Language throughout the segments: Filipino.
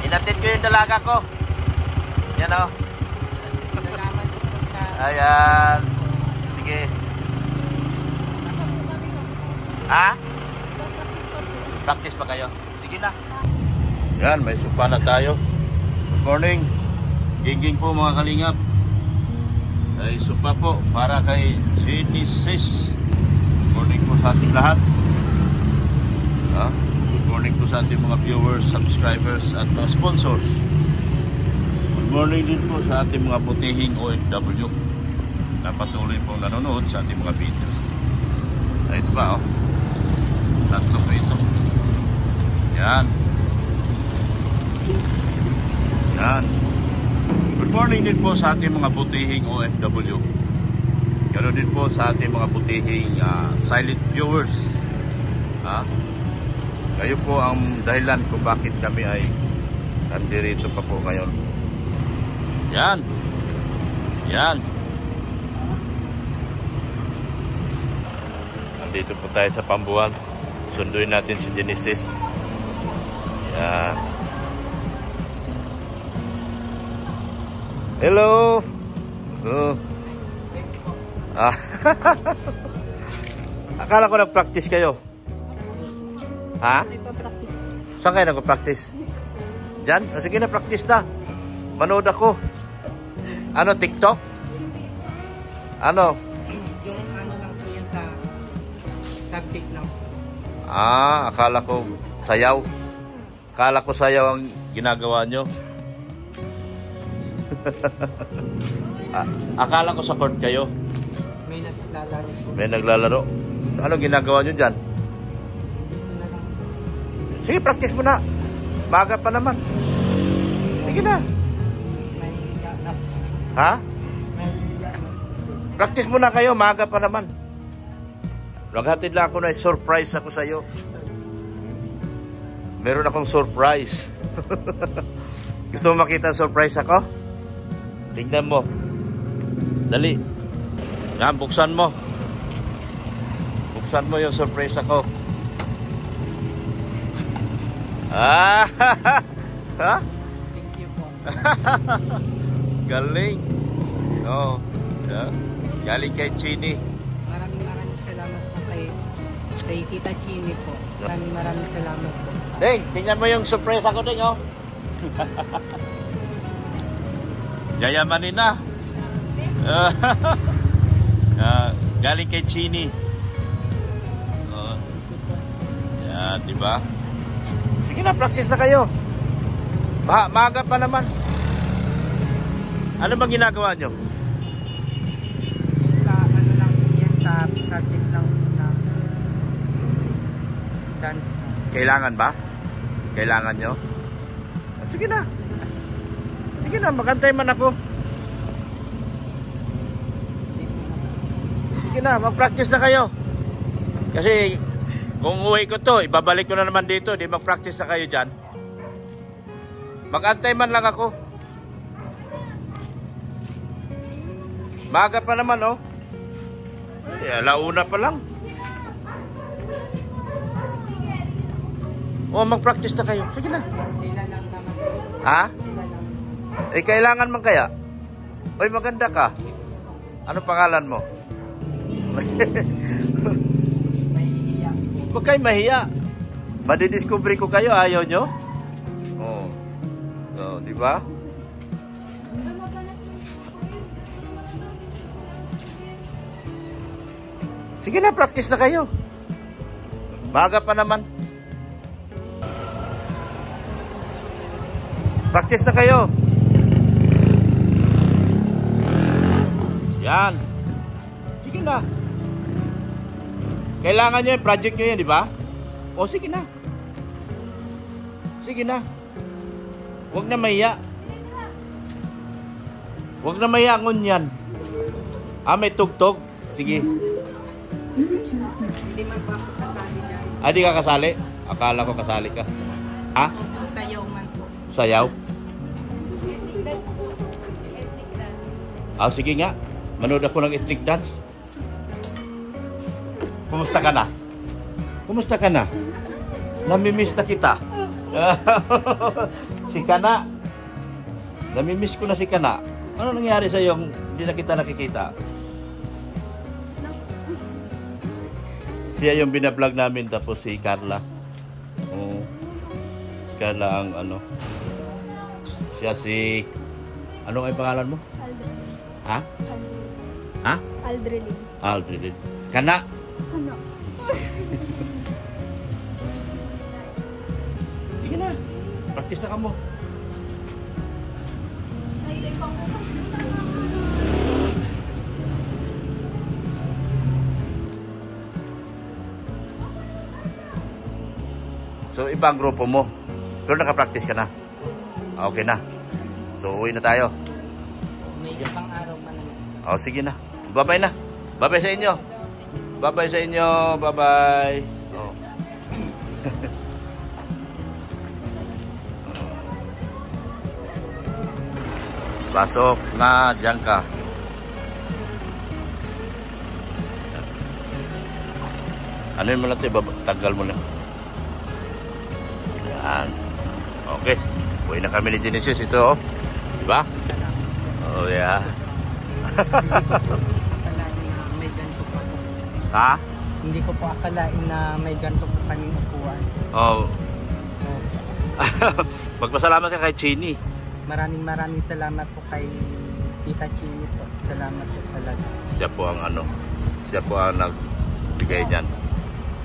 Inatid ko yung dalaga ko. Yan o. Ayan. Sige. Ha? Practice pa kayo? Sige na. Yan, may supa na tayo. Good morning. Ginging po mga kalingap. Ay supa po para kay Genesis. Good morning po sa ating lahat. Good morning po sa ating mga viewers, subscribers at sponsors. Good morning din po sa ating mga butihing OFW na patuloy pong nanonood sa ating mga videos. Ayun ba, oh. Tatlo po ito. Yan. Yan. Good morning din po sa ating mga butihing OFW. Ganoon din po sa ating mga butihing silent viewers. Kayo po ang dahilan kung bakit kami ay nandirito pa po ngayon. Yan. Yan. Nandito po tayo sa Pambuan. Sunduin natin si Genesis. Yan. Hello. Akala ko nag-practice kayo. Ha? Saan kayo nag-practice? Diyan? Sige na, practice na. Manood ako. Ano, TikTok? Ano? Yung ano lang po yan sa subject lang. Akala ko sayaw. Akala ko sayaw ang ginagawa nyo. Akala ko sa court kayo. May naglalaro po. May naglalaro. Ano ginagawa nyo dyan? Sige, practice mo na. Maga pa naman. Sige na. Ha? Practice mo na kayo. Maga pa naman. Naghatid lang ako na surprise ako sa iyo. Meron akong surprise. Gusto mo makita surprise ako? Tingnan mo. Dali. Yan, buksan mo. Buksan mo yung surprise ako. Ha? Thank you po. Galing. Oh, yeah. Galing kay Chini. Maraming salamat po kay Tita Chini po. Maraming salamat po. Ding, tingnan mo yung surprise ako, Ding, oh. Yayamanin na. Galing kay Chini. Yan, diba? Sige na, practice na kayo. Maaga pa naman. Ano bang ginagawa nyo? Sa ano lang yan, sa subject lang na dance. Kailangan ba? Kailangan nyo? Sige na. Sige na, magantay man ako. Sige na, mag-practice na kayo. Kasi kung uwi ko to, ibabalik ko na naman dito. Di mag-practice na kayo dyan. Mag-antay man lang ako. Maga pa naman, oh. Alauna pa lang. Oh, mag-practice na kayo. Sige na. Sila lang naman. Ha? Sila lang. Kailangan man kaya? Oy, maganda ka. Ano pangalan mo? Mahihiya. Huwag kayo mahiya. Madidiscovery ko kayo, ayaw nyo? Oo. Oh, di ba? Sige na, practice na kayo. Maga pa naman. Practice na kayo. Yan. Sige na. Kailangan nyo yung project nyo yan, di ba? O, sige na. Sige na. Huwag na mahiya. Huwag na mahiya ngunyan. May tugtog. Sige. Hindi magpapakasali dyan. Di ka kasali? Akala ko kasali ka. Ha? Sayaw man po. Sayaw? Sige nga. Manood ako ng ethnic dance. Kumusta ka na? Kumusta ka na? Namimiss na kita. Si Kana. Namimiss ko na si Kana. Ano nangyari sa yung hindi na kita nakikita? Siya yung binablog namin tapos si Carla. Oh. Si Carla ang ano. Siya si... Ano ang pangalan mo? Aldrin. Ha? Ha? Aldrin. Aldrin. Kana. Ano? Sige na. Practice na ka mo. So, iba ang grupo mo. Pero nakapractice ka na. Okay na. So, uwi na tayo. Medyo pang araw pa naman. O, sige na. Bye-bye na. Bye-bye sa inyo. Bye-bye sa inyo. Bye-bye. Oh. Pasok na, dyan ka. Ano yun mo lang ito? Tagal mo lang. Yan. Okay. Uwi na kami ni Genesis. Ito, oh. Diba? Oh, yeah. Akalain na may ganito pa po. Ha? Hindi ko po akalain na may ganito po kaming upuan. Oh. Oh. Magpasalamat ka kay Chini. Maraming salamat po kay Tita Chini po. Salamat po talaga. Siya po ang ano. Siya po ang nagbigay niyan.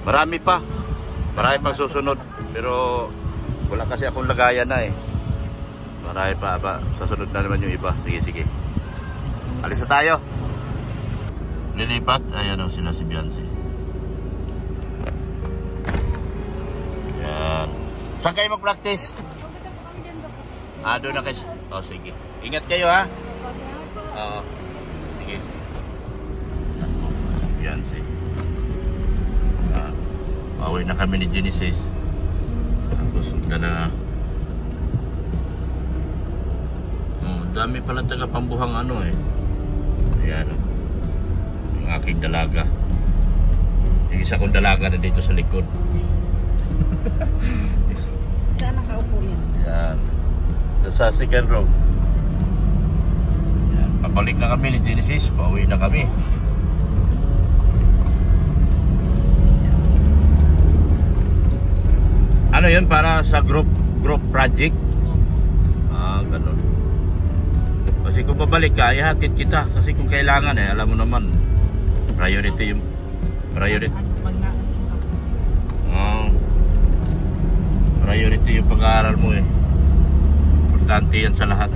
Marami pa. Marami pang susunod. Pero wala kasi akong lagayan na eh. Marami pa. Sasunod na naman yung iba. Sige, sige. Alis na tayo. Lilipat. Ayan o sila si Beyonce. Yan. Saan kayo mag-practice? Doon na kayo. Oh, sige. Ingat kayo ha. Oo. Sige. Beyonce. Away na kami ni Genesis. Tapos ka na. Dami pala taga pambuhang ano eh. Ayan. Yung aking dalaga. Yung isa kong dalaga na dito sa likod. Saan nakaupo yan? Ayan. Sa second row. Ayan. Papalik na kami ni Genesis. Pauwi na kami. Ano yun? Para sa group project? Ganun. Kasi kung babalik ka, ihatid kita. Kasi kung kailangan eh, alam mo naman, priority yung priority yung pag-aaral mo eh. Importante yan sa lahat.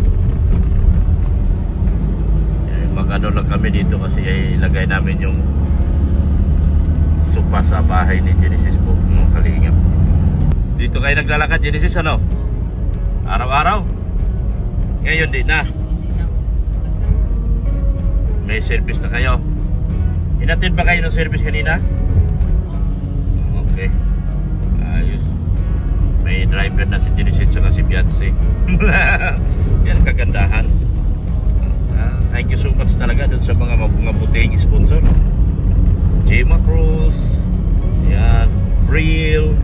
Mag-ano lang kami dito kasi ilagay namin yung sopa sa bahay ni Genesis po, mga kalingap. Dito kayo naglalakad, Genesis, ano? Araw-araw? Ngayon di na. May service na kayo. Inatid ba kayo ng service kanina? Okay. Ayos. May driver na si Genesis at si Beyonce. Yan kagandahan. Thank you so much talaga dun sa mga buting sponsor. Jema Cruz. Yan. Brill.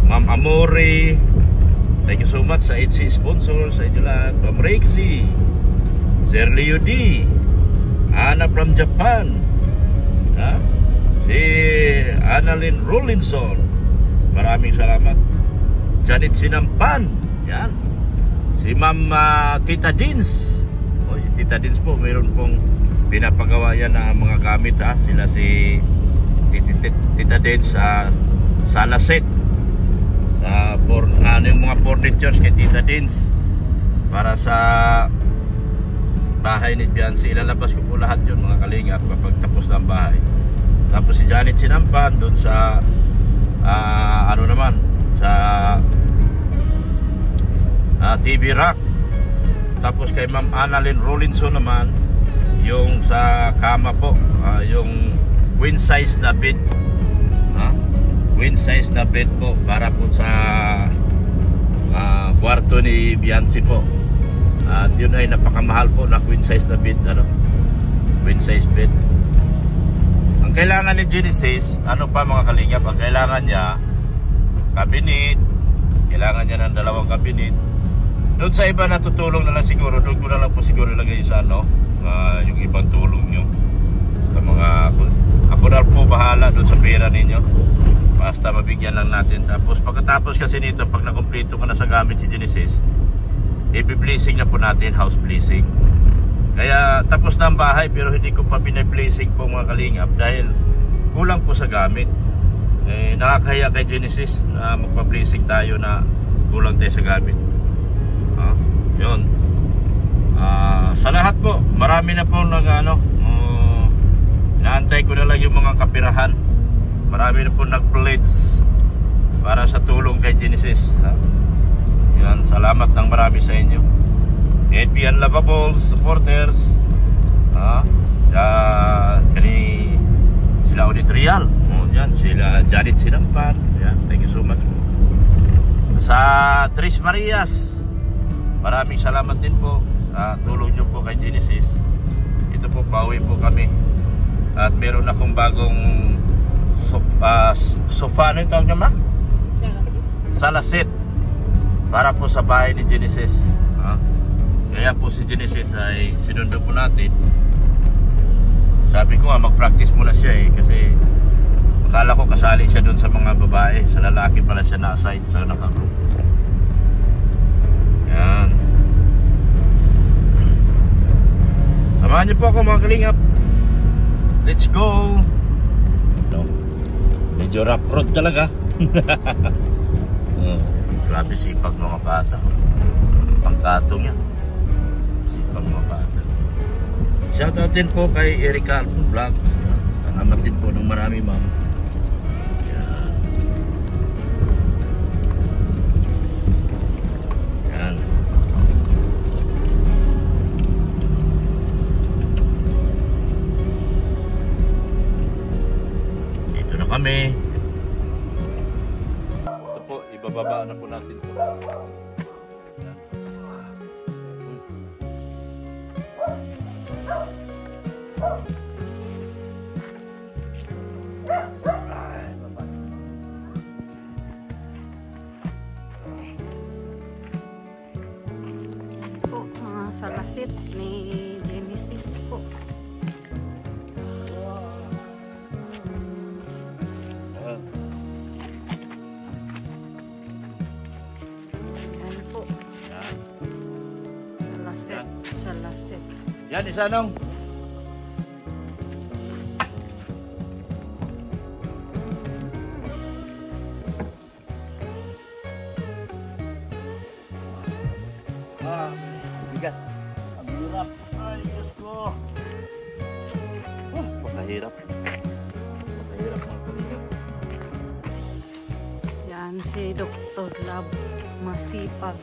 Ma'am Amore. Thank you so much sa HC sponsors sa inyo lahat. Ma'am Rexy, Sir Leo D, Ana from Japan, ha? Si Annalyn Rollinson, maraming salamat. Janet Sinampan, yan. Si Ma'am Tita Dins. Si Tita Dins po, mayroon pong pinapagawa yan na mga gamit ha. Sila si Tita Dins sa Salaset. Ano yung mga furnitures kay Tita Dins para sa bahay ni Beyonce. Ilalabas ko po lahat yun mga kalingap kapag tapos ng bahay. Tapos si Janet Sinampan doon sa ano naman sa TV Rack. Tapos kay Ma'am Annalyn Rollinson naman yung sa kama po, yung queen size na bed. Queen size na bed po para po sa kwarto ni Beyonce po. At yun ay napakamahal po na queen size na bed, ano? Queen size bed. Ang kailangan ni Genesis, ano pa mga kalingap, ang kailangan niya cabinet, kailangan niya ng 2 cabinet, Doon sa iba natutulong na lang siguro, doon ko na lang po siguro ilagay sa ano, yung ibang tulong nyo. Sa mga, ako na po bahala doon sa pera ninyo. Basta mabigyan lang natin. Tapos pagkatapos kasi nito, pag nakumpleto ka na sa gamit si Genesis, i-blessing na po natin, house blessing. Kaya tapos na ang bahay pero hindi ko pa binablessing po mga kalingap dahil kulang po sa gamit. Nakakaya kay Genesis na magpa-blessing tayo na kulang tayo sa gamit. Yun. Sa lahat po, marami na po naantay ko na lang yung mga kapirahan. Marami na po nag-pledge para sa tulong kay Genesis. Yan, salamat ng marami sa inyo. NP Unlovables supporters. Sila Audit Real. Yan, sila Janet Sinampan. Yan, thank you so much. Sa Tris Marias, maraming salamat din po sa tulong nyo po kay Genesis. Ito po, pauwi po kami. At meron akong bagong sofa, ano yung tawag niya ma? Salasit. Para po sa bahay ni Genesis. Kaya po si Genesis ay sinundo po natin. Sabi ko nga mag-practice muna siya kasi akala ko kasali siya doon sa mga babae. Sa lalaki pala siya na-assign sa naka-group. Yan. Samahan niyo po ako mga kalingap. Let's go. Medyo rough road talaga. Grabe sipag mga bata. Pangkatong yan. Sipag mga bata. Shoutout din po kay Erika Vlog. Salamat din po ng marami ma'am. Yan. Dito na kami. Ito po, ibababa na po natin po. Salasit ni Genesis po. Yan po. Salasit. Salasit. Yan, isa nung. Bigat. Ang hirap. Ay, Diyos ko. Pakahirap. Pakahirap mga kalingap. Yan si Dr. Lab. Masipag.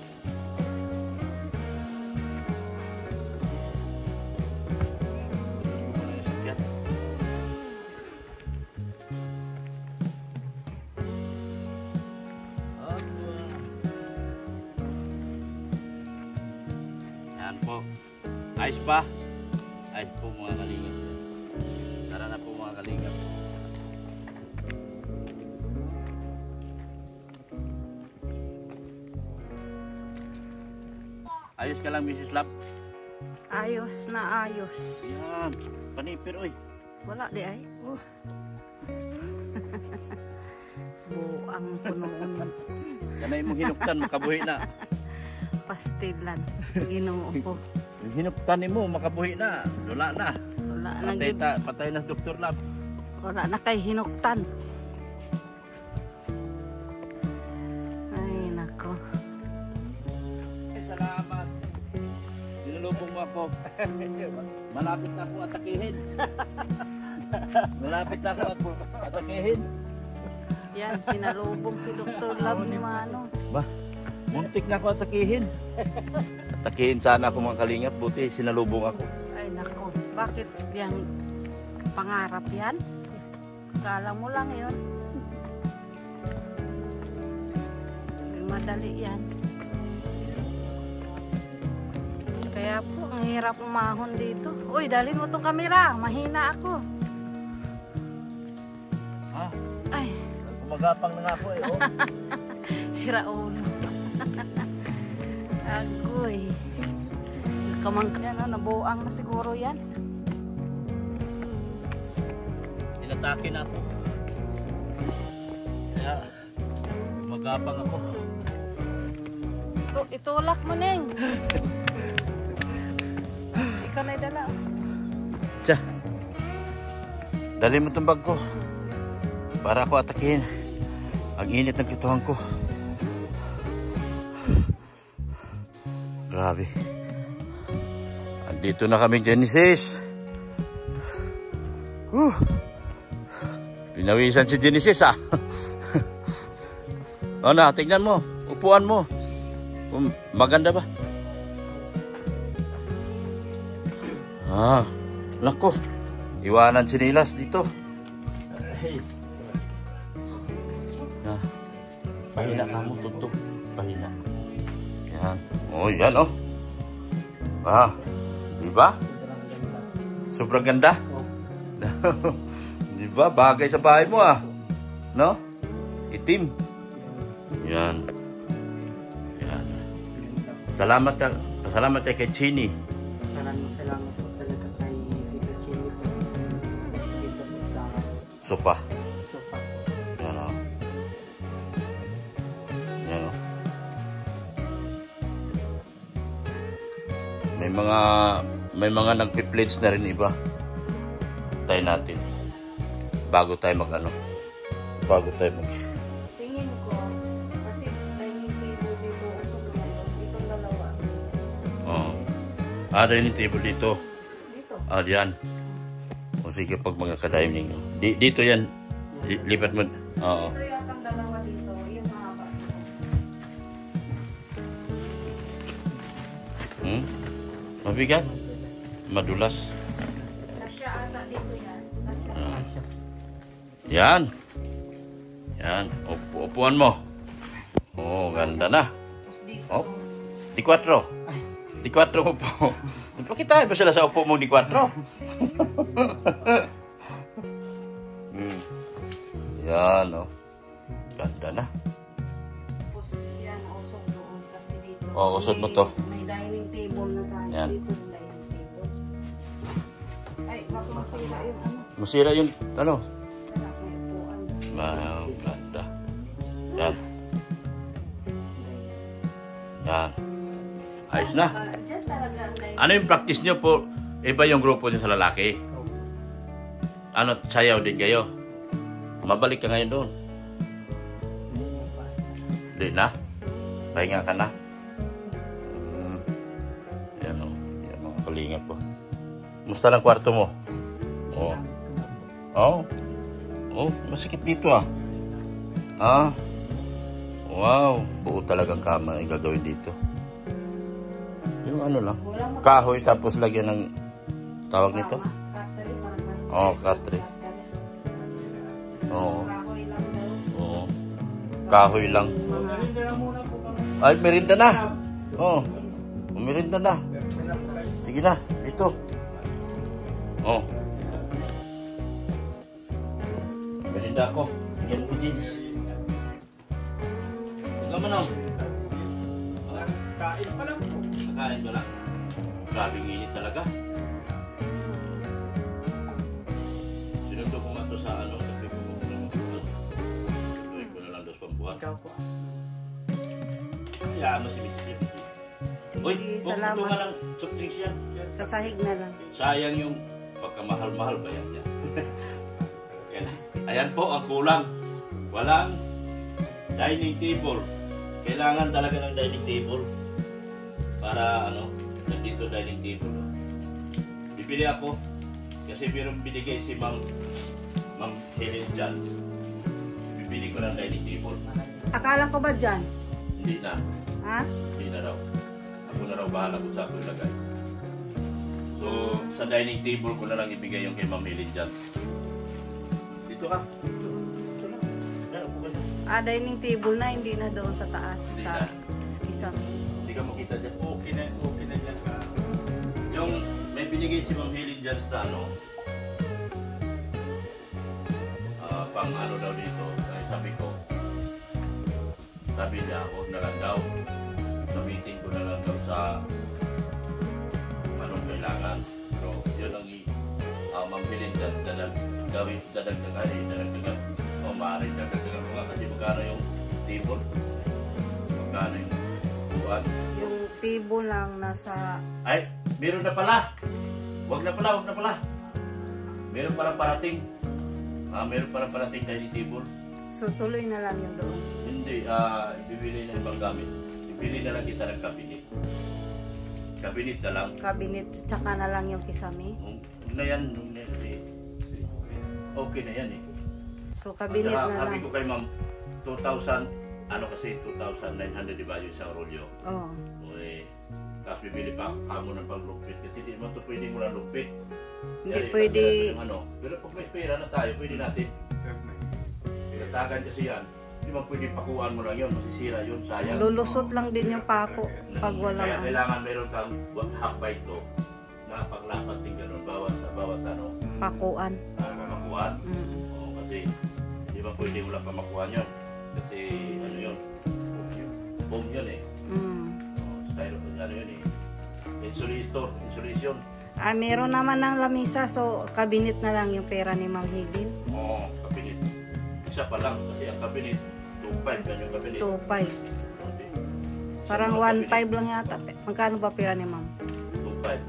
Yan po. Ayos pa? Ayos po mga kalingap. Tara na po mga kalingap. Ayos ka lang Mrs. Lab? Ayos na ayos. Yan. Panipir oy. Wala di ay. Oh. Buang punoon. Kanay mong hinuktan, makabuhi na. Pastilan. Ginoo ko. Yung hinuktan mo, makabuhi na. Wala na. Wala na Patay, gid. patay na Dr. Lab. Wala na kay hinuktan. Ay nako. Salamat. Nilulubong mo ako. Malapit na ako atakihin. Malapit na ako atakihin. Yan, sinalubong si Dr. Love ni Mano. Ba, muntik na ako atakihin. Atakihin sana ako mga kalingap, buti sinalubong ako. Ay nako, bakit yan pangarap yan? Kala mo lang yun. Madali yan. Kaya po, ang hirap umahon dito. Uy, dalhin mo tong kamera. Mahina ako. Ha? Ay, Gumagapang na nga ako eh. Oh. sira ulo. Agoy. Yan, nabuang na siguro yan. Inatake na ako. Kaya magapang ako. Itulak mo, Neng. Ikaw na idala. Tiya. Dali mo itong bag ko. Para ako atakihin. Ang init ng kituhan ko. Grabe. Andito na kami, Genesis. Pinawisan si Genesis, ah. O na, tingnan mo. Upuan mo. Maganda ba? Ah, nako. Iwanan sinilas dito. Ah, pahina ka mo, tutok. Pahina. Yan. Oh, yan, oh. Ah, diba? Sobrang ganda. Diba? Bagay sa bahay mo, ah. No? Itim. Yan. Yan. Salamat ka kay Chini. Maraming salamat po talaga kay Tita Chini po. Dito po sa Sopa. sopa. Yan, oh. Yan, oh. May mga nagpi-pledge na rin iba. Tayo natin. Bago tayo mag Tingin ko, kasi dining table dito, itong dalawa. Oh. Dining table dito. Dito. Diyan. O sige, pag mga ka-dining. Dito yan. Lipat mo. Oo. Ito yatang dalawa dito, yung mahaba. Mabigat. Madulas. Kasya ata dito yan. Kasya. Yan. Yan. Upuan mo. Oh, ganda na. Tapos dito. Oh. Di 4. Di 4 upo. Pakita ba sila sa upo mo di 4? Yan, oh. Ganda na. Tapos yan, usog doon. Kasi dito. Oh, usog mo to. May dining table na tayo. Yan. Dito yung dining table. Ay, baka masira yung ano. Masira yung ano. Wala, may upuan. Wow, ganda. Yan. Yan. Ayos na. Diyan talaga ang dining. Ano yung practice nyo po? Iba yung grupo nyo sa lalaki? Ano, sayaw din kayo? Mabalik ka ngayon doon. Hindi na? Pahinga ka na? Yan o. Yan mga kalingap po. Musta lang kwarto mo? Oo. Oh. Oh, masikip dito ah. Ah. Wow. Buo talagang kama ang gagawin dito. Yung ano lang. Kahoy tapos lagyan ng tawag nito? Oo, katri. Oo. Oo. Kahoy lang. Ay, merinda na. Oo. Merinda na. Sige na, ito. Oo. Merinda ako. Yan ko jeans. Tingnan mo na. Kain pa lang po. Kain pa lang. Grabing init talaga. Sinundo ko nga ito sa ano. Sabi ko kung ano. Sinundo ko na lang dos pambuhan. Ikaw po. Kaya ano si Missy. Uy, salamat. nga lang soft drinks yan. Sa sahig na lang. Sayang yung pagkamahal-mahal ba yan? Ayan po ang kulang. Walang dining table. Kailangan talaga ng dining table. Para ano, nandito dining table. Bibili ako kasi mayroong binigay si Ma'am Helen Jans. Bibili ko ng dining table. Akala ko ba dyan? Hindi na. Ha? Hindi na raw. Ako na raw bahala kung saan ko ilagay. So, sa dining table ko na lang ibigay yung kay Ma'am Helen Jans. Dito ka. Dito lang. Yan, upo ka dyan. Dining table na, hindi na doon sa taas. Hindi Sa na. isang. Hindi ka makita dyan. Okay na dyan ka. Yung may binigay si Ma'am Helen Jans na ano, pang ano daw dito, ay sabi ko, sabi niya, huwag na lang daw. gamitin ko na lang daw sa anong kailangan. Pero yun ang mambilin dadagdagan o maaaring dadagdagan ko nga kasi magkano yung table, magkano yung buwan. Yung tibo lang nasa... Ay, meron na pala! Wag na pala! Meron parang parating. Meron parang parating tayo ni table. So tuloy na lang yung doon. Hindi, bibili na ibang gamit. Bibili na lang kita ng cabinet. Cabinet na lang. Cabinet, tsaka na lang yung kisame. Na yan, okay na yan eh. So cabinet na lang. Sabi ko kay ma'am, 2,000, ano kasi 2,900 diba yung isang rolyo? Oo. Tapos bibili pa kamo ng panglupit kasi di naman ito pwede mo lang lupit. Hindi pwede. Pero pag may pera na tayo, pwede natin. Pinatagan kasi yan. Hindi man pwede pakuan mo lang yun, masisira yun, sayang. Lulusot lang din yung pako pag walang Kaya kailangan meron kang hakbay ito na paglapat din gano'n, bawat ano. pakuan. Pamakuan. Oo, kasi hindi ba pwede wala pamakuan yun. Kasi ano yun, boom yun eh. Style of ano yun eh. Insulation. Meron naman ng lamisa, so cabinet na lang yung pera ni Ma'am Hidin. Oo, kabinet. Isa pa lang kasi ang kabinet, 2.5 yan yung kabinet. 2.5. Parang 1.5 lang yata. Magkano ba pera ni Ma'am? 2.5.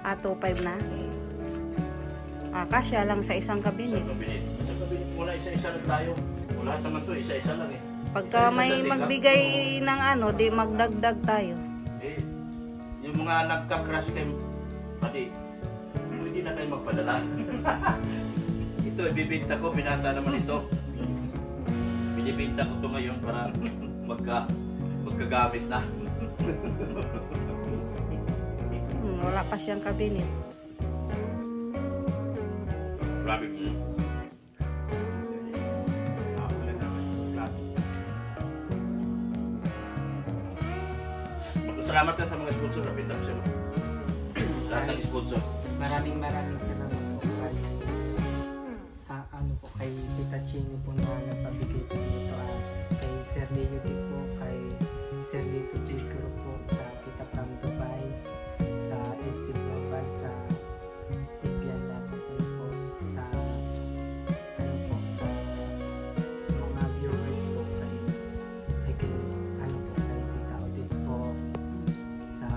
2.5 na? Kasya lang sa isang kabinet. Sa kabinet muna isa-isa lang tayo. Lahat naman to, isa-isa lang eh. Pagka may magbigay ng ano, di magdagdag tayo. Yung mga nagka-crash kayo, pati, hindi na tayo magpadala. Ito, ibibinta ko, binata naman ito. Binibinta ko ito ngayon para magkagamit na. Wala pa siyang kabinet. Grabe mo. Salamat ka sa mga sponsor na pinta siya. Lahat ng sponsor. Maraming salamat po kay sa ano po kay Tita Chini po na nagpabigay po nito at kay Sir Leo din po, kay Sir Leo Tico po, sa Tita Pram Dubai, sa AC Global, sa Bigyan Lahat po, sa ano po, sa mga viewers po kay ano po kay Tita Odette po, sa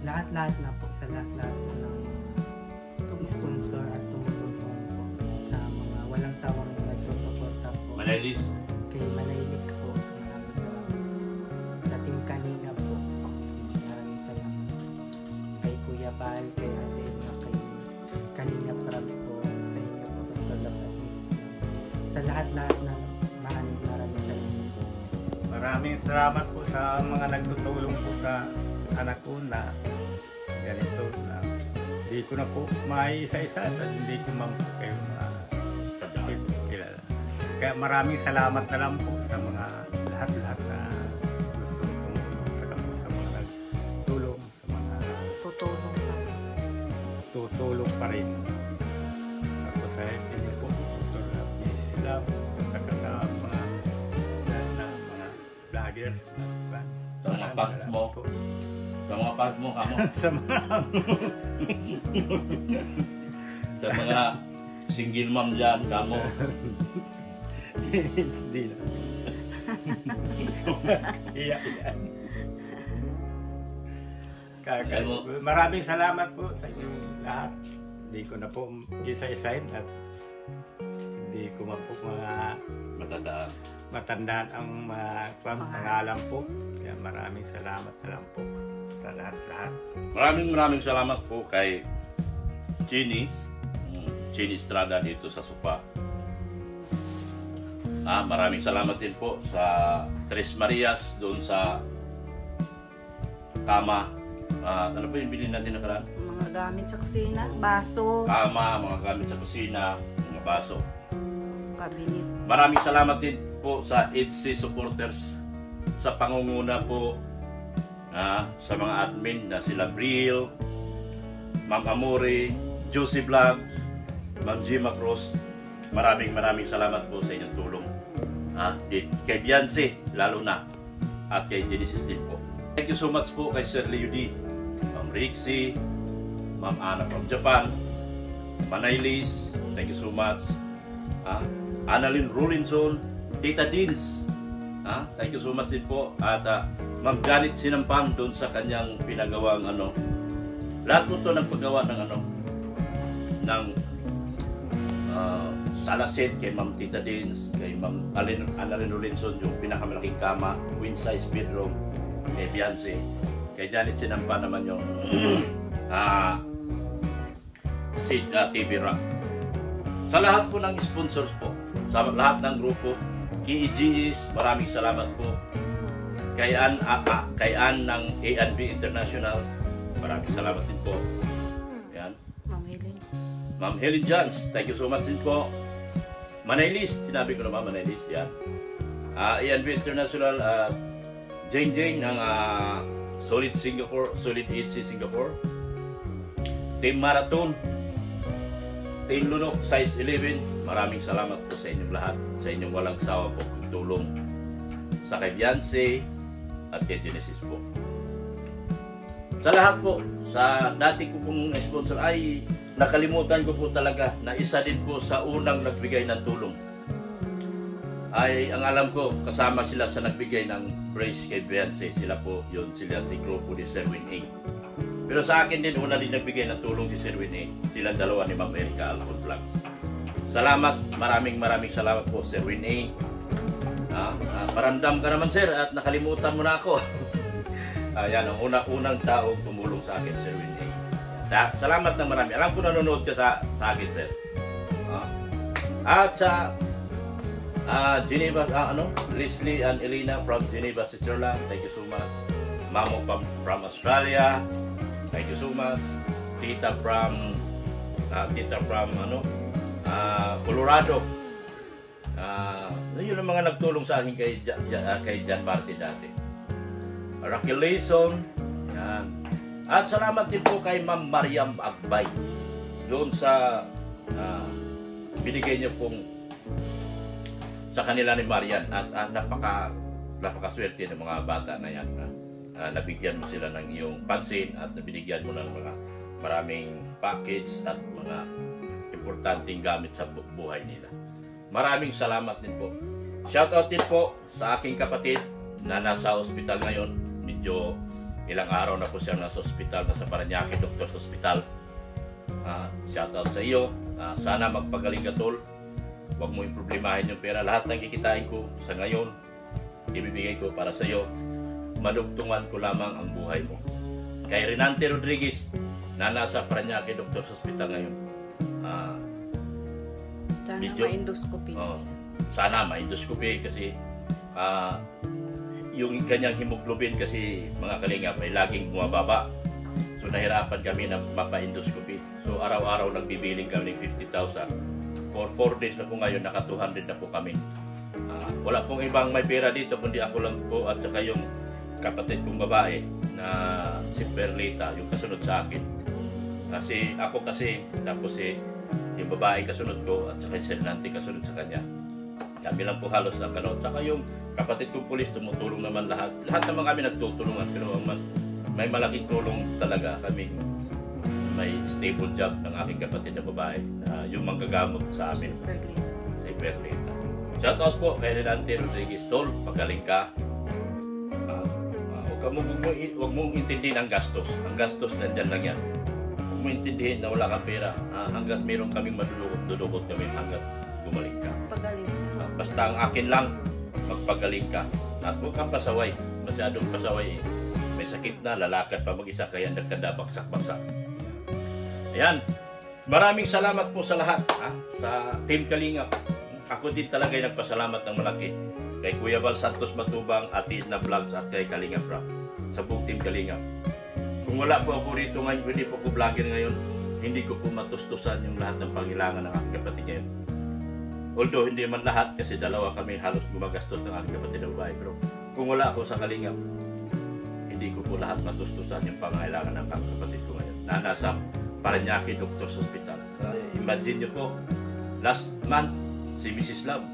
lahat-lahat na po, sa lahat-lahat po ng sponsor at tumutulong po sa mga walang sawang nagsusuporta po. Manaylis. Kay Manaylis po, maraming salamat. Sa Team Kalinga po, maraming salamat. Kay Kuya Bal, kay Adela, kay Kalinga Prab po, sa inyo po, Dr. Lapatis. Sa lahat-lahat na maraming salamat po. Maraming salamat po sa mga nagtutulong po sa anak ko na ganito na hindi ko na po maisa-isa at hindi ko man po kayo kilala. Kaya maraming salamat na lang po sa mga lahat-lahat na gusto tumulong sa mga nagtulong, sa mga tutulong pa rin. Ako sa inyo po, Dr. Jesus Love, sa mga vloggers, Sa mga pag mo. Sa mga pag mo, kamo. sa mga Sa mga single mom dyan, kamo. hindi na. Iyak. Maraming salamat po sa inyo lahat. Hindi ko na po isa-isahin at hindi ko man po mga matandaan ang mga pangalan po. Kaya maraming salamat na lang po sa lahat-lahat. Maraming salamat po kay Chini Estrada dito sa Supa. Maraming salamat din po sa Tres Marias doon sa kama. Ano po yung bilhin natin nakaraan? Mga gamit sa kusina, baso, Kama, mga gamit sa kusina, mga baso. kabinet. Maraming salamat din po sa HC supporters sa pangunguna po sa mga admin na sila Bril, Ma'am Amore, Josie Vlogs, Ma'am Gima Cruz. Maraming salamat po sa inyong tulong. Kay Beyonce, lalo na. At kay Genesis din po. Thank you so much po kay Sir Leo D, Ma'am Rixie, Ma'am Ana from Japan, Manay Liz, thank you so much. Annalyn Rolinson, Tita Dins, thank you so much din po. At Ma'am Janet Sinampang doon sa kanyang pinagawang lahat po ito nagpagawa ng salasit kay Ma'am Tita Dins, kay Ma'am Annalyn Rolinson, yung pinakamalaking kama, queen size bedroom, kay Beyonce, kay Janet Sinampang naman yung Sid TV Rock. Sa lahat po ng sponsors po, sa lahat ng grupo, KEGS, maraming salamat po. Kay Ann ng A&B International, maraming salamat din po. Yan. Ma'am Helen Johns, thank you so much din po. Manay Liz, sinabi ko naman Manay Liz, yan. A&B International, Jane ng Solid EC Singapore. Team Marathon, Team Lunok, size 11, maraming salamat po sa inyong lahat, sa inyong walang sawa po tulong sa kay Beyonce at kay Genesis po. Sa lahat po, sa dati ko pong sponsor ay nakalimutan ko po talaga na isa din po sa unang nagbigay ng tulong. Ay ang alam ko, kasama sila sa nagbigay ng praise kay Beyonce, sila po yun, sila si grupo ni Sir Win A. Pero sa akin din, una din nagbigay ng tulong si Sir Win A, silang dalawa ni Ma'am Erica Alfon Vlogs. Salamat, maraming salamat po Sir Win A. Parandam ka naman sir at nakalimutan mo na ako. Yan ang unang tao tumulong sa akin, Sir Win A. Salamat ng marami. Alam ko nanonood ka sa akin, sir. At sa Geneva, Leslie and Elena from Geneva, Switzerland, thank you so much. Mamo from Australia, thank you so much. Tita from Colorado. Yun ang mga nagtulong sa akin kay John Martin dati. Raquel Layson, yan. At salamat din po kay Ma'am Mariam Agbay doon sa binigay niyo pong sa kanila ni Marian at napakaswerte ng mga bata na yan. Nabigyan mo sila ng iyong pansin at nabinigyan mo ng mga maraming package at mga importanteng gamit sa buhay nila. Maraming salamat din po. Shoutout din po sa aking kapatid na nasa ospital ngayon. Medyo ilang araw na po siya nasa ospital, nasa Parañaque Doctors Hospital. Shoutout sa iyo. Sana magpagaling ka, tol. Huwag mo iproblemahin yung pera. Lahat ng kikitain ko sa ngayon, ibibigay ko para sa iyo. Madugtungan ko lamang ang buhay mo. Kay Renante Rodriguez na nasa Parañaque Doctors Hospital ngayon. Sana medyo, ma-endoscopy. Sana ma-endoscopy kasi yung kanyang hemoglobin kasi mga kalingap ay laging bumababa. So nahirapan kami na mapa-endoscopy. So araw-araw nagbibiling kami ng 50,000. For 4 days na po ngayon, naka 200 na po kami. Wala pong ibang may pera dito, kundi ako lang po at saka yung kapatid kong babae na si Perlita, yung kasunod sa akin. Kasi ako tapos yung babae kasunod ko at saka si Nante kasunod sa kanya. Kami lang po halos na kanot. Saka yung kapatid kong pulis tumutulong naman lahat. Lahat naman kami nagtutulungan pero may malaking tulong talaga kami. May stable job ng aking kapatid na babae na yung manggagamot sa amin. Si Perlita. Shoutout po kay Renante Rodriguez. Tol, pagaling ka. Huwag mong intindihin ang gastos. Ang gastos nandyan lang yan. Huwag mong intindihin na wala kang pera. Hanggat meron kaming madudukot kami hanggat gumaling ka. Pagaling siya. Basta ang akin lang, magpagaling ka. At huwag kang pasaway. Masyadong pasaway. May sakit na, lalakad pa mag-isa kaya nagkadabaksak-baksak. Ayan. Maraming salamat po sa lahat. Sa Team Kalingap. Ako din talaga ay nagpasalamat ng malaki. Kay Kuya Val Santos Matubang, Ate Edna Vlogs at kay Kalingap Rap. Sa buong Team Kalingap. Kung wala po ako rito ngayon, hindi po ako vlogger ngayon, hindi ko po matustusan yung lahat ng pangailangan ng aking kapatid ngayon. Although hindi man lahat kasi dalawa kami halos gumagastos ng aking kapatid na babae. Pero kung wala ako sa Kalingap, hindi ko po lahat matustusan yung pangailangan ng aking kapatid ko ngayon. Na nasa Parañaque Doctors Hospital. Imagine nyo po, last month, si Mrs. Love,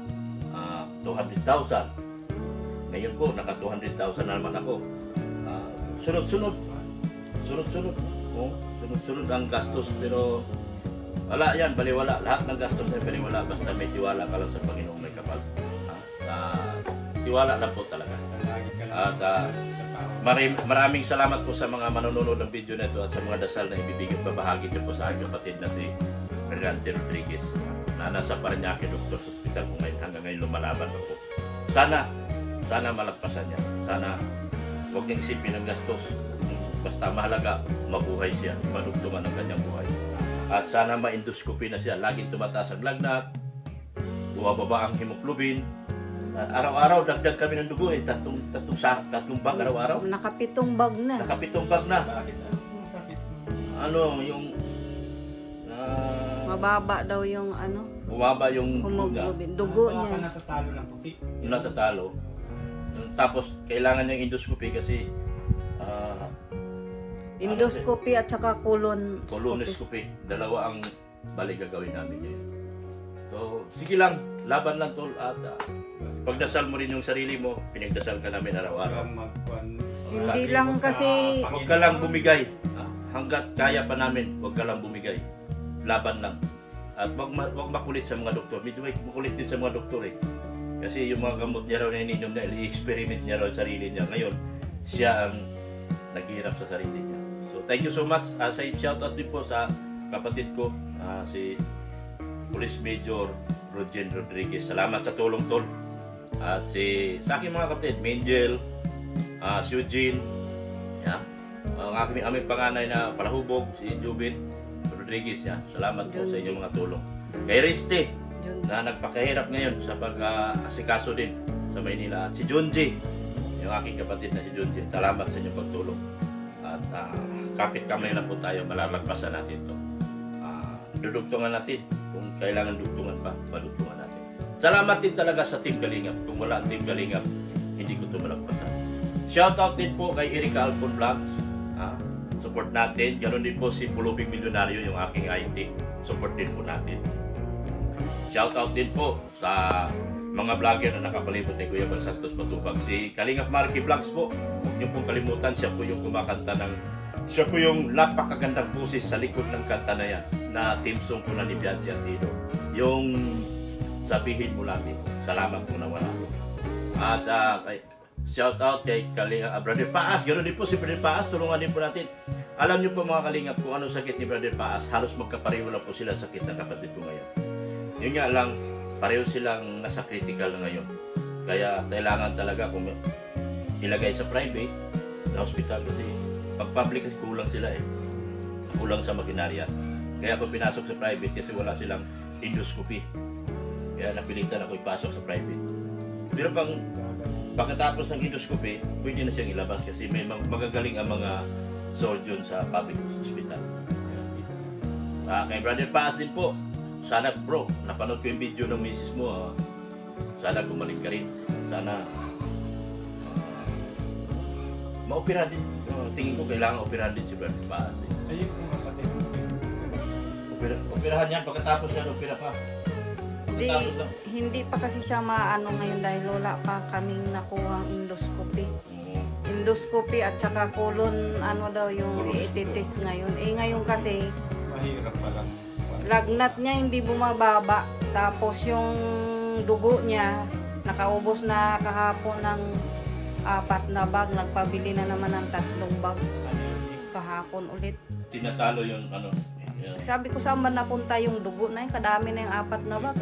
200,000. Ngayon po, naka 200,000 na naman ako. sunod-sunod. Sunod-sunod. Oh, sunod-sunod ang gastos, pero wala yan, baliwala. Lahat ng gastos ay baliwala. Basta may tiwala ka lang sa Panginoong may kapal. Tiwala lang po talaga. At maraming salamat po sa mga manonood ng video na ito at sa mga dasal na ibibigay babahagi niyo po sa aking kapatid na si Fernando Rodriguez na nasa Parañaque Doctors Hospital kung ngayon, hanggang ngayon lumalaban pa po. Sana malagpasan niya. Sana huwag niyang isipin ang gastos. Basta mahalaga, mabuhay siya, madugtungan ang kanyang buhay. At sana ma-endoscopy na siya. Laging tumataas ang lagnat, bumababa ang hemoglobin. Araw-araw, dagdag kami ng dugo eh. Tatlong bag araw-araw. Nakapitong bag na. Nakapitong bag na. Ano, yung... Mababa daw yung ano. Mababa yung hemoglobin. Dugo niya. Natatalo ng puti. Yung natatalo. Tapos, kailangan niyang endoscopy kasi... endoscopy at saka colonoscopy. Dalawa ang balik gagawin namin ngayon. So, sige lang. Laban lang tol. At pagdasal mo rin yung sarili mo, pinagdasal ka namin araw-araw. Hindi lang kasi... Huwag ka lang bumigay. Hanggat kaya pa namin, huwag ka lang bumigay. Laban lang. At huwag makulit sa mga doktor. Medyo makulit din sa mga doktor eh. Kasi yung mga gamot niya raw na ininom niya, i-experiment niya raw sa sarili niya. Ngayon, siya ang naghihirap sa sarili niya. So, thank you so much. Shoutout din po sa kapatid ko, si Police Major Roger Rodriguez. Salamat sa tulong tol. At sa aking mga kapatid, Mangel, si Eugene, ang aming panganay na palahubog, si Jubin Rodriguez. Salamat po sa inyong mga tulong. Kay Riste, na nagpakahirap ngayon sa pag-asikaso din sa Maynila. At si Junji, yung aking kapatid na si Junji. Salamat sa inyong pagtulong. At kapit kamay na po tayo, malalagpasan natin ito. Dudugtungan natin. Kung kailangan dugtungan pa, madugtungan natin. Salamat din talaga sa Team Kalingap. Kung wala ang Team Kalingap, hindi ko ito malagpasan. Shoutout din po kay Erica Alfon Vlogs. Support natin. Ganon din po si Pulubing Milyonaryo, yung aking IT. Support din po natin. Shoutout din po sa mga vlogger na nakapalibot ni Kuya Bal Santos Matubag. Si Kalingap Marky Vlogs po. Huwag niyo pong kalimutan, siya po yung kumakanta siya po yung napakagandang busis sa likod ng kanta na yan, na team song po na ni Bianci Antido. Yung sabihin mo namin, salamat po na wala po. At shoutout kay Brother Paas. Ganoon din po si Brother Paas, tulungan din po natin. Alam niyo po mga Kalingap kung anong sakit ni Brother Paas, halos magkapareho lang po sila sakit ng kapatid ko ngayon. Yun nga lang, pareho silang nasa critical na ngayon. Kaya kailangan talaga kung ilagay sa private na hospital kasi pag public kasi kulang sila eh. Kulang sa makinarya. Kaya ako pinasok sa private kasi wala silang endoscopy. Kaya napilitan ako ipasok sa private. Pero pagkatapos ng endoscopy, pwede na siyang ilabas kasi may magagaling ang mga surgeon sa public hospital. Kay Brother Paas din po, sana bro, napanood ko yung video ng misis mo. Sana gumaling ka rin. Sana ma-opera din. Tingin ko kailangan operahan din si Brother Paas. Ayun kung kapatid mo. Operahan yan, pagkatapos yan, opera pa. Hindi pa kasi siya maano ngayon dahil wala pa kaming nakuhang endoscopy. Endoscopy at saka colon, ano daw yung i-test ngayon. Ngayon kasi, mahirap pa lang. Lagnat niya hindi bumababa. Tapos yung dugo niya, nakaubos na kahapon ng 4 na bag. Nagpabili na naman ng 3 bag. Kahapon ulit. Tinatalo yung ano. Yeah. Sabi ko saan ba napunta yung dugo na yun? Kadami na yung 4 na bag.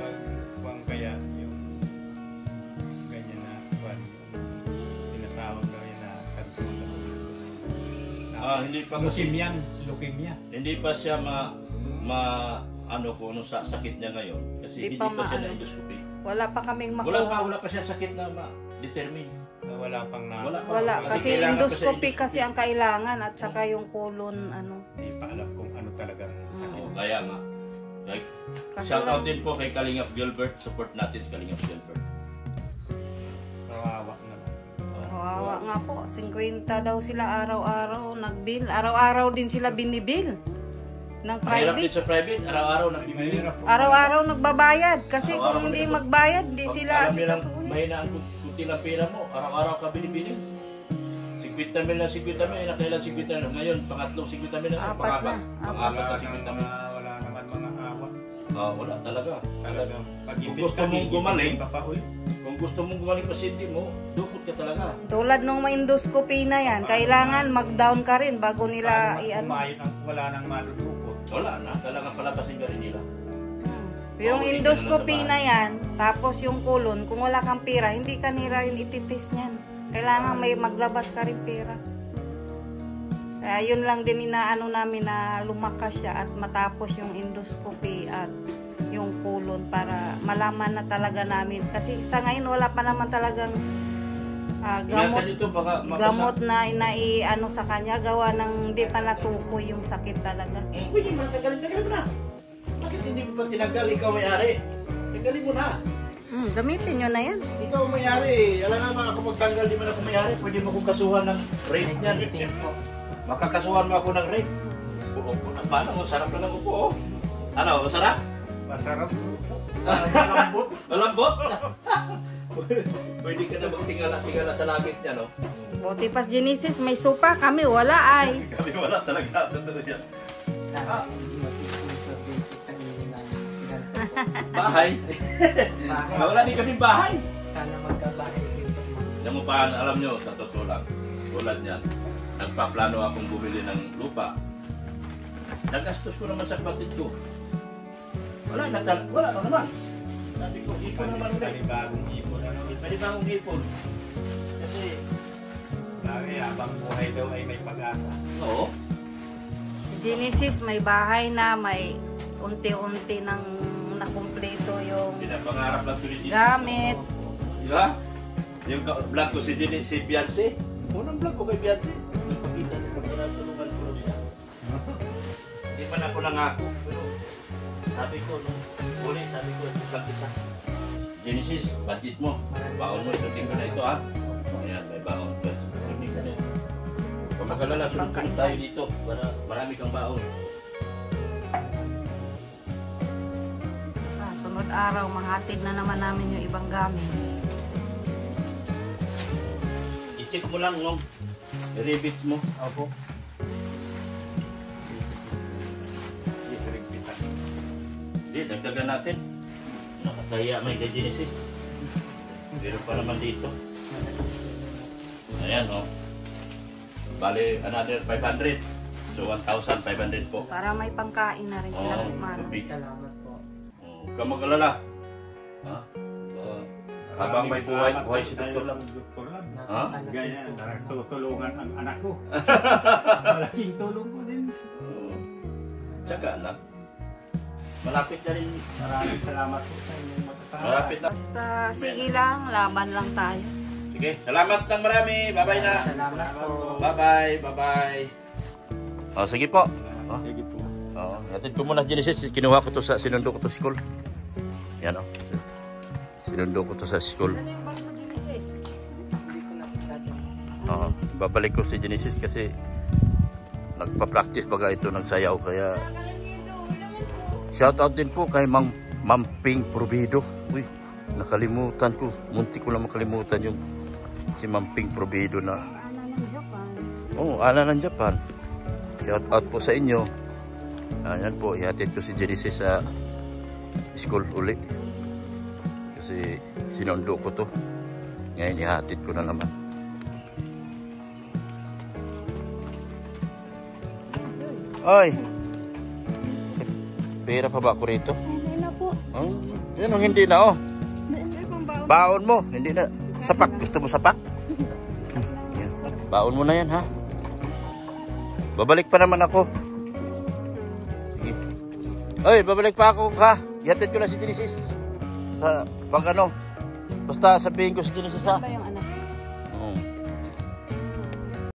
Kung kaya yung ganyan na kwan, tinatawag na yun na kanton na Hindi pa kasi leukemia. Hindi pa siya ano kung ano sa sakit niya ngayon kasi hindi pa siya na endoscopy. Wala pa kaming makuha. Wala pa siya sakit na ma-determine. Wala pang Wala kasi endoscopy kasi ang kailangan at saka yung colon ano. Hindi pa alam kung ano talagang sakit. Kaya nga. Shoutout din po kay Kalingap Gilbert. Support natin si Kalingap Gilbert. Kawawa na lang. Kawawa nga po. 50 daw sila araw-araw nag-bill. Araw-araw din sila binibill. Ng Mahirap din private. sa private, araw-araw nagbibili. Araw-araw nagbabayad. Kasi kung hindi magbayad, di sila asikasuhin. asikasuhin. Mahina ang kunti lang pera mo, araw-araw ka binibili. 50 50 mil na 50 mil, nakailan 50 mil. Ngayon, pangatlong 50 mil na. Apat na. Pangapat na 50 mil. Wala naman mga awat. Wala talaga. Talaga. Kung gusto mong gumaling, kung gusto mong gumaling pasyente mo, dukot ka talaga. Tulad nung endoscopy na yan, kailangan mag-down ka rin bago nila i-ano. Wala nang madudukot. Wala na, talagang palabasin ka rin nila. Yung endoscopy na yan, tapos yung kulon, kung wala kang pera, hindi ka nila rin ititis niyan. Kailangan may maglabas ka rin pera. Kaya yun lang din inaano namin na lumakas siya at matapos yung endoscopy at yung kulon para malaman na talaga namin. Kasi sa ngayon wala pa naman talagang gamot na inaiano sa kanya, gawa ng hindi pa natukoy yung sakit talaga. Pwede mo na tagalin mo na. Bakit hindi mo pa tinanggal? Ikaw may-ari. Tanggalin mo na. Gamitin nyo na yan. Ikaw may-ari. Alam naman ako magtanggal, di man ako may-ari. Pwede mo akong kasuhan ng rape niyan. Makakasuhan mo ako ng rape. Upo na. Paano? Masarap na ng upo. Oh. Ano? Masarap? Masarap. Malambot. Malambot? Pwede ka na magtingala sa langit niya, no? Buti pas Genesis, may sopa. Kami wala ay. Kami wala talaga. Totoo yan. Sana mag-sponsor din po sa inyo na ganito po. Bahay? Wala din kami bahay. Sana magkabahay din po. Alam mo pa, alam nyo, sa totoo lang, tulad niyan, nagpaplano akong bumili ng lupa. Nagastos ko naman sa kapatid ko. Wala na naman. Sabi ko, ipon naman ulit. Panibagong ipon. Panibagong ipon. Kasi, habang buhay daw ay may pag-asa. oo. Genesis, may bahay na, may unti-unti nang nakumpleto yung Pinapangarap lang tuloy dito. gamit. Di ba? Yung vlog ko si Beyonce. Unang vlog ko kay Beyonce. Nagpakita niya pag tinatulungan ko siya. Hindi pa na ako nangako. Pero sabi ko, nung uli, sabi ko, vlog kita. Genesis, budget mo. Baon mo, isutin ko na ito ha. Ayan, may baon. Isutin ka na. Kung magalala, sunod-sunod tayo dito. Para marami kang baon. Sunod araw, mahatid na naman namin yung ibang gamit. I-check mo lang yung rebits mo. Opo. Hindi, dagdagan natin. Nakakaya may Genesis. Pero pa naman dito. Ayan o. Bali, another 500. So, 1,500 po. Para may pangkain na rin sila. tubig. Salamat po. Huwag kang mag-alala. Ha? Habang may buhay si Dr. Lam. Dr. Lam. Ha? Ganyan, tutulungan ang anak ko. Malaking tulong ko din. Tsaga lang. Malapit na rin. Maraming salamat po sa inyong matasama. Malapit na. Basta sige lang, laban lang tayo. Sige, salamat ng marami. Bye-bye na. Salamat po. Bye-bye. Bye-bye. Oh, sige po. Oh. Sige po. Oo. Hatid ko muna Genesis. Kinuha ko to sa sinundo ko to school. Yan o. Sinundo ko to sa school. Ano yung bag mo, Genesis? Hindi ko na natin. Oo. Babalik ko si Genesis kasi nagpa-practice baga ito ng sayaw. Kaya shoutout din po kay Ma'am Ping Provido. Uy, nakalimutan ko. Munti ko lang makalimutan yung si Ma'am Ping Provido na Ana ng Japan. Ana ng Japan. Shoutout po sa inyo. Ayan po, ihatid ko si Genesis sa school uli. Kasi sinundo ko to. Ngayon ihatid ko na naman. Ay! Pera pa ba ako rito? Hindi na po. Oh, yan ang hindi na oh. Hindi pang baon. Baon mo, hindi na. Sapak, gusto mo sapak? Yan. Baon mo na yan ha. Babalik pa naman ako. Sige. Oy, babalik pa ako ha. Ihatid ko na si Genesis. Sa pag ano. Basta sabihin ko si Genesis ha. Ba yung anak?